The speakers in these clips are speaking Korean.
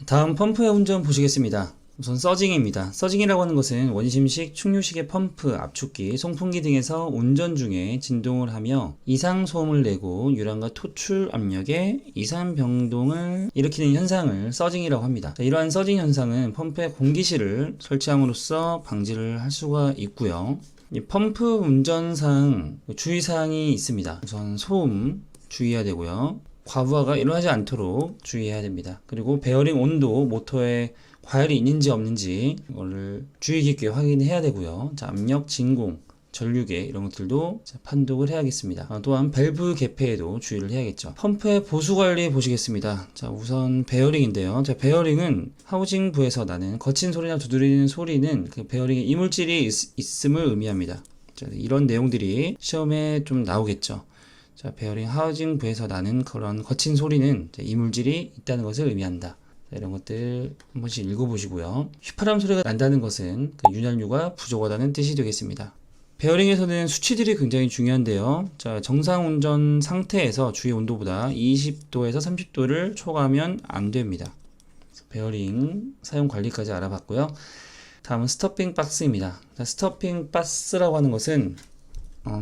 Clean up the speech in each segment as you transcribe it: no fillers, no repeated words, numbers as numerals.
다음 펌프의 운전 보시겠습니다. 우선 서징입니다. 서징이라고 하는 것은 원심식, 충류식의 펌프, 압축기, 송풍기 등에서 운전 중에 진동을 하며 이상 소음을 내고 유량과 토출 압력에 이상 변동을 일으키는 현상을 서징이라고 합니다. 이러한 서징 현상은 펌프에 공기실을 설치함으로써 방지를 할 수가 있고요. 이 펌프 운전상 주의사항이 있습니다. 우선 소음 주의해야 되고요. 과부하가 일어나지 않도록 주의해야 됩니다. 그리고 베어링 온도, 모터에 과열이 있는지 없는지 이거를 주의 깊게 확인해야 되고요. 자, 압력, 진공, 전류계 이런 것들도 판독을 해야겠습니다. 또한 밸브 개폐에도 주의를 해야겠죠. 펌프의 보수 관리 보시겠습니다. 자, 우선 베어링인데요. 자, 베어링은 하우징부에서 나는 거친 소리나 두드리는 소리는 그 베어링에 이물질이 있음을 의미합니다. 자, 이런 내용들이 시험에 좀 나오겠죠. 자, 베어링 하우징부에서 나는 그런 거친 소리는 이물질이 있다는 것을 의미한다. 자, 이런 것들 한 번씩 읽어보시고요. 휘파람 소리가 난다는 것은 그 윤활유가 부족하다는 뜻이 되겠습니다. 베어링에서는 수치들이 굉장히 중요한데요. 자, 정상 운전 상태에서 주위 온도보다 20도에서 30도를 초과하면 안 됩니다. 베어링 사용 관리까지 알아봤고요. 다음은 스토핑 박스입니다. 자, 스토핑 박스라고 하는 것은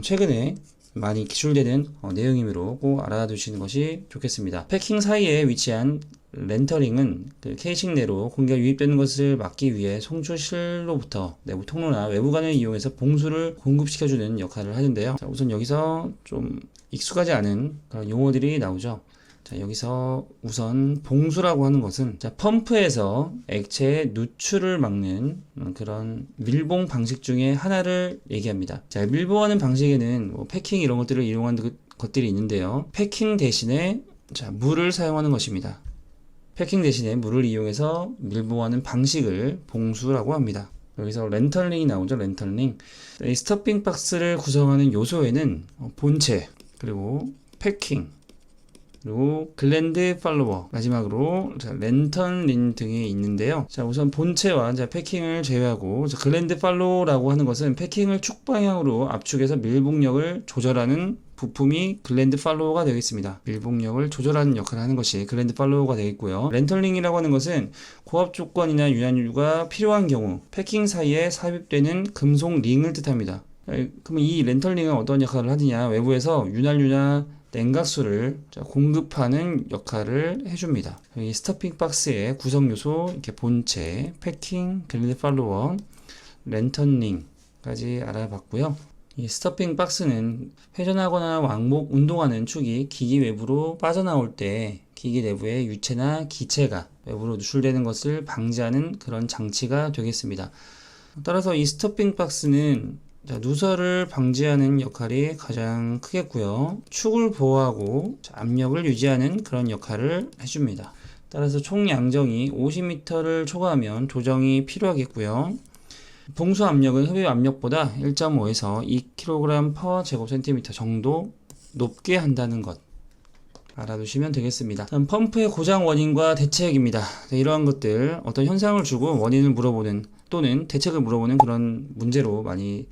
최근에 많이 기술되는 내용이므로 꼭 알아두시는 것이 좋겠습니다. 패킹 사이에 위치한 렌터링은 그 케이싱 내로 공기가 유입되는 것을 막기 위해 송출실로부터 내부 통로나 외부관을 이용해서 봉수를 공급시켜주는 역할을 하는데요. 자, 우선 여기서 좀 익숙하지 않은 그런 용어들이 나오죠. 자, 여기서 우선 봉수라고 하는 것은 자, 펌프에서 액체의 누출을 막는 그런 밀봉 방식 중에 하나를 얘기합니다. 자, 밀봉하는 방식에는 뭐 패킹 이런 것들을 이용하는 것들이 있는데요. 패킹 대신에 자, 물을 사용하는 것입니다. 패킹 대신에 물을 이용해서 밀봉하는 방식을 봉수라고 합니다. 여기서 렌털링이 나오죠. 렌털링. 이 스토핑 박스를 구성하는 요소에는 본체, 그리고 패킹, 그리고 글랜드 팔로워, 마지막으로 랜턴링 등이 있는데요. 자, 우선 본체와 패킹을 제외하고 글랜드 팔로워라고 하는 것은 패킹을 축 방향으로 압축해서 밀봉력을 조절하는 부품이 글랜드 팔로워가 되겠습니다. 밀봉력을 조절하는 역할을 하는 것이 글랜드 팔로워가 되겠고요. 랜턴링이라고 하는 것은 고압 조건이나 윤활유가 필요한 경우 패킹 사이에 삽입되는 금속 링을 뜻합니다. 그럼 이 랜턴링은 어떤 역할을 하느냐? 외부에서 윤활유나 냉각수를 공급하는 역할을 해줍니다. 이 스토핑 박스의 구성 요소, 이렇게 본체, 패킹, 글랜드 팔로워, 랜턴링까지 알아봤고요. 이 스토핑 박스는 회전하거나 왕복 운동하는 축이 기기 외부로 빠져나올 때 기기 내부의 유체나 기체가 외부로 누출되는 것을 방지하는 그런 장치가 되겠습니다. 따라서 이 스토핑 박스는 누설을 방지하는 역할이 가장 크겠고요. 축을 보호하고 압력을 유지하는 그런 역할을 해줍니다. 따라서 총 양정이 50m를 초과하면 조정이 필요하겠고요. 봉수 압력은 흡입 압력보다 1.5에서 2kg/제곱cm 정도 높게 한다는 것 알아두시면 되겠습니다. 다음 펌프의 고장 원인과 대책입니다. 이러한 것들 어떤 현상을 주고 원인을 물어보는 또는 대책을 물어보는 그런 문제로 많이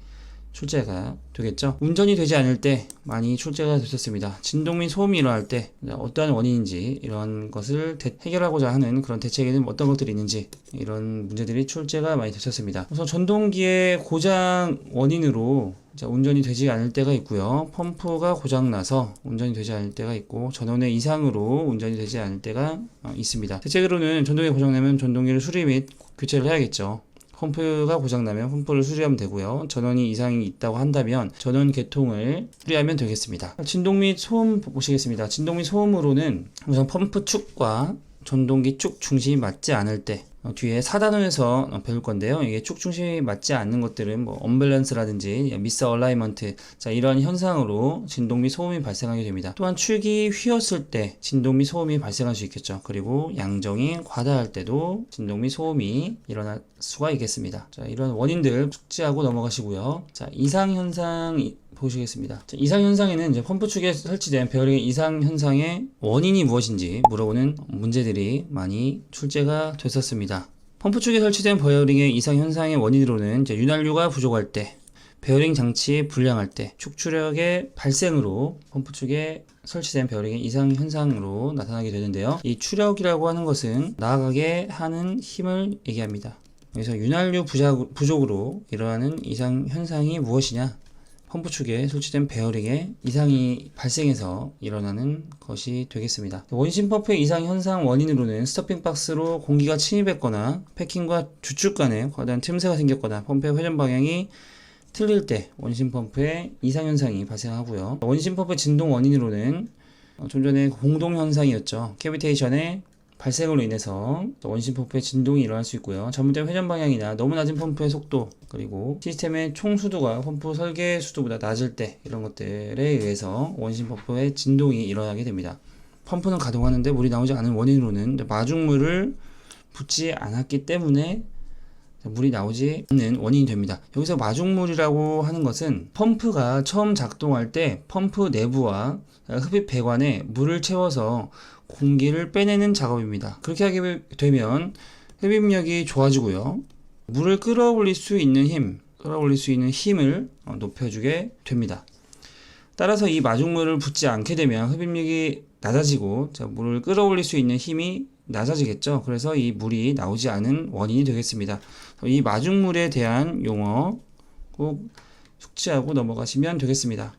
출제가 되겠죠. 운전이 되지 않을 때 많이 출제가 됐었습니다. 진동 및 소음이 일어날 때 어떠한 원인인지 이런 것을 해결하고자 하는 그런 대책에는 어떤 것들이 있는지 이런 문제들이 출제가 많이 됐었습니다. 우선 전동기의 고장 원인으로 운전이 되지 않을 때가 있고요. 펌프가 고장나서 운전이 되지 않을 때가 있고 전원의 이상으로 운전이 되지 않을 때가 있습니다. 대책으로는 전동기 고장나면 전동기를 수리 및 교체를 해야겠죠. 펌프가 고장나면 펌프를 수리하면 되고요. 전원이 이상이 있다고 한다면 전원 개통을 수리하면 되겠습니다. 진동 및 소음 보시겠습니다. 진동 및 소음으로는 우선 펌프 축과 전동기 축 중심이 맞지 않을 때 뒤에 4단원에서 배울 건데요. 이게 축 중심이 맞지 않는 것들은 뭐 언밸런스라든지 미스 얼라이먼트 이런 현상으로 진동 및 소음이 발생하게 됩니다. 또한 축이 휘었을 때 진동 및 소음이 발생할 수 있겠죠. 그리고 양정이 과다할 때도 진동 및 소음이 일어날 수가 있겠습니다. 자, 이런 원인들 숙지하고 넘어가시고요. 자, 이상 현상 보시겠습니다. 자, 이상 현상에는 이제 펌프 축에 설치된 베어링의 이상 현상의 원인이 무엇인지 물어보는 문제들이 많이 출제가 됐었습니다. 펌프 축에 설치된 베어링의 이상 현상의 원인으로는 이제 윤활유가 부족할 때, 베어링 장치 불량할 때 축출력의 발생으로 펌프 쪽에 설치된 베어링의 이상 현상으로 나타나게 되는데요. 이 추력이라고 하는 것은 나아가게 하는 힘을 얘기합니다. 그래서 윤활유 부족으로 일어나는 이상 현상이 무엇이냐? 펌프 축에 설치된 베어링에 이상이 발생해서 일어나는 것이 되겠습니다. 원심 펌프의 이상 현상 원인으로는 스토핑 박스로 공기가 침입했거나 패킹과 주축 간에 과다한 틈새가 생겼거나 펌프의 회전 방향이 틀릴 때 원심 펌프의 이상 현상이 발생하고요. 원심 펌프의 진동 원인으로는 좀 전에 공동 현상이었죠. 캐비테이션의 발생으로 인해서 원심 펌프의 진동이 일어날 수 있고요. 잘못된 회전 방향이나 너무 낮은 펌프의 속도, 그리고 시스템의 총 수도가 펌프 설계 수도보다 낮을 때, 이런 것들에 의해서 원심 펌프의 진동이 일어나게 됩니다. 펌프는 가동하는데 물이 나오지 않은 원인으로는 마중물을 붓지 않았기 때문에 물이 나오지 않는 원인이 됩니다. 여기서 마중물이라고 하는 것은 펌프가 처음 작동할 때 펌프 내부와 흡입 배관에 물을 채워서 공기를 빼내는 작업입니다. 그렇게 하게 되면 흡입력이 좋아지고요. 물을 끌어올릴 수 있는 힘을 높여주게 됩니다. 따라서 이 마중물을 붓지 않게 되면 흡입력이 낮아지고 물을 끌어올릴 수 있는 힘이 낮아지겠죠. 그래서 이 물이 나오지 않은 원인이 되겠습니다. 이 마중물에 대한 용어 꼭 숙지하고 넘어가시면 되겠습니다.